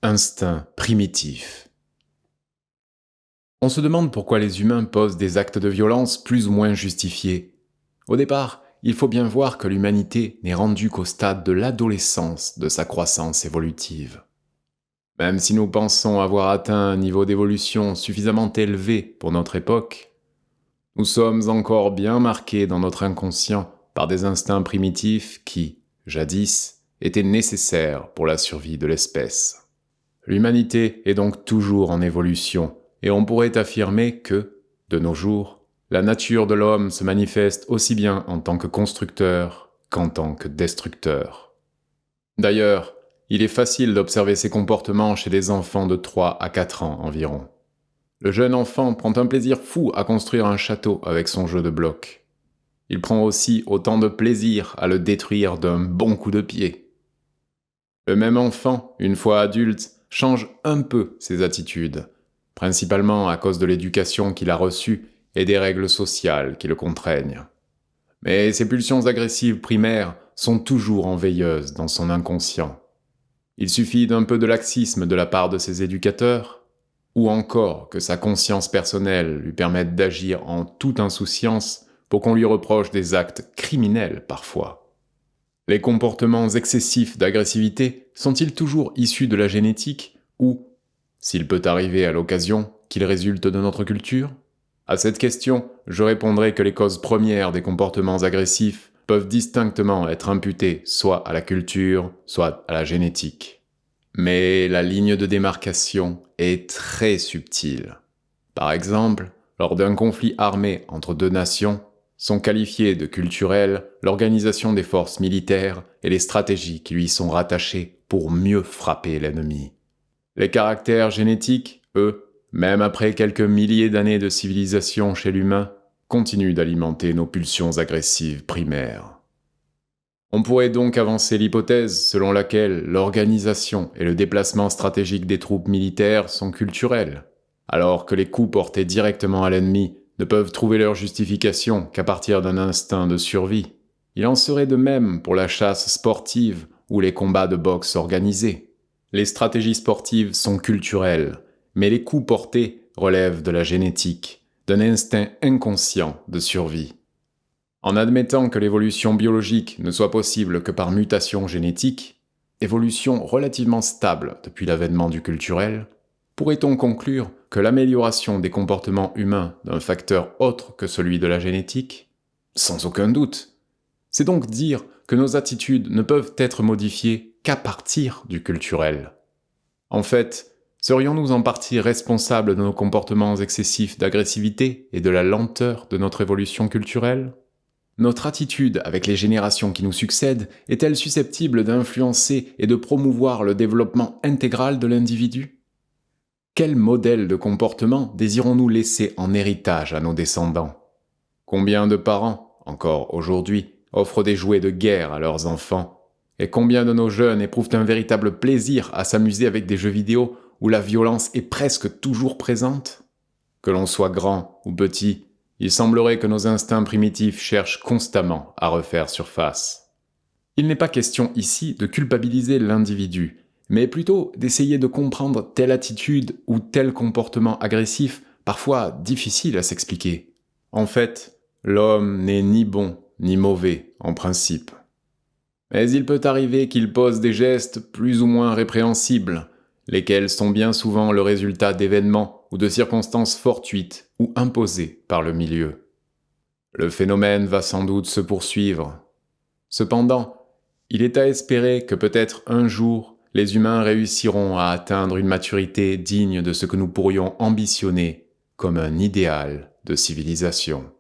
Instinct primitif. On se demande pourquoi les humains posent des actes de violence plus ou moins justifiés. Au départ, il faut bien voir que l'humanité n'est rendue qu'au stade de l'adolescence de sa croissance évolutive. Même si nous pensons avoir atteint un niveau d'évolution suffisamment élevé pour notre époque, nous sommes encore bien marqués dans notre inconscient par des instincts primitifs qui, jadis, étaient nécessaires pour la survie de l'espèce. L'humanité est donc toujours en évolution, et on pourrait affirmer que, de nos jours, la nature de l'homme se manifeste aussi bien en tant que constructeur qu'en tant que destructeur. D'ailleurs, il est facile d'observer ces comportements chez des enfants de 3 à 4 ans environ. Le jeune enfant prend un plaisir fou à construire un château avec son jeu de blocs. Il prend aussi autant de plaisir à le détruire d'un bon coup de pied. Le même enfant, une fois adulte, change un peu ses attitudes, principalement à cause de l'éducation qu'il a reçue et des règles sociales qui le contraignent. Mais ses pulsions agressives primaires sont toujours en veilleuse dans son inconscient. Il suffit d'un peu de laxisme de la part de ses éducateurs, ou encore que sa conscience personnelle lui permette d'agir en toute insouciance pour qu'on lui reproche des actes criminels parfois. Les comportements excessifs d'agressivité sont-ils toujours issus de la génétique ou, s'il peut arriver à l'occasion, qu'ils résultent de notre culture? À cette question, je répondrai que les causes premières des comportements agressifs peuvent distinctement être imputées soit à la culture, soit à la génétique. Mais la ligne de démarcation est très subtile. Par exemple, lors d'un conflit armé entre deux nations, sont qualifiés de culturels l'organisation des forces militaires et les stratégies qui lui sont rattachées pour mieux frapper l'ennemi. Les caractères génétiques, eux, même après quelques milliers d'années de civilisation chez l'humain, continuent d'alimenter nos pulsions agressives primaires. On pourrait donc avancer l'hypothèse selon laquelle l'organisation et le déplacement stratégique des troupes militaires sont culturels, alors que les coups portés directement à l'ennemi ne peuvent trouver leur justification qu'à partir d'un instinct de survie. Il en serait de même pour la chasse sportive ou les combats de boxe organisés. Les stratégies sportives sont culturelles, mais les coups portés relèvent de la génétique, d'un instinct inconscient de survie. En admettant que l'évolution biologique ne soit possible que par mutation génétique, évolution relativement stable depuis l'avènement du culturel, pourrait-on conclure que l'amélioration des comportements humains d'un facteur autre que celui de la génétique? Sans aucun doute. C'est donc dire que nos attitudes ne peuvent être modifiées qu'à partir du culturel. En fait, serions-nous en partie responsables de nos comportements excessifs d'agressivité et de la lenteur de notre évolution culturelle? Notre attitude avec les générations qui nous succèdent est-elle susceptible d'influencer et de promouvoir le développement intégral de l'individu? Quel modèle de comportement désirons-nous laisser en héritage à nos descendants? Combien de parents, encore aujourd'hui, offrent des jouets de guerre à leurs enfants? Et combien de nos jeunes éprouvent un véritable plaisir à s'amuser avec des jeux vidéo où la violence est presque toujours présente? Que l'on soit grand ou petit, il semblerait que nos instincts primitifs cherchent constamment à refaire surface. Il n'est pas question ici de culpabiliser l'individu, mais plutôt d'essayer de comprendre telle attitude ou tel comportement agressif, parfois difficile à s'expliquer. En fait, l'homme n'est ni bon ni mauvais en principe. Mais il peut arriver qu'il pose des gestes plus ou moins répréhensibles, lesquels sont bien souvent le résultat d'événements ou de circonstances fortuites ou imposées par le milieu. Le phénomène va sans doute se poursuivre. Cependant, il est à espérer que peut-être un jour, les humains réussiront à atteindre une maturité digne de ce que nous pourrions ambitionner comme un idéal de civilisation.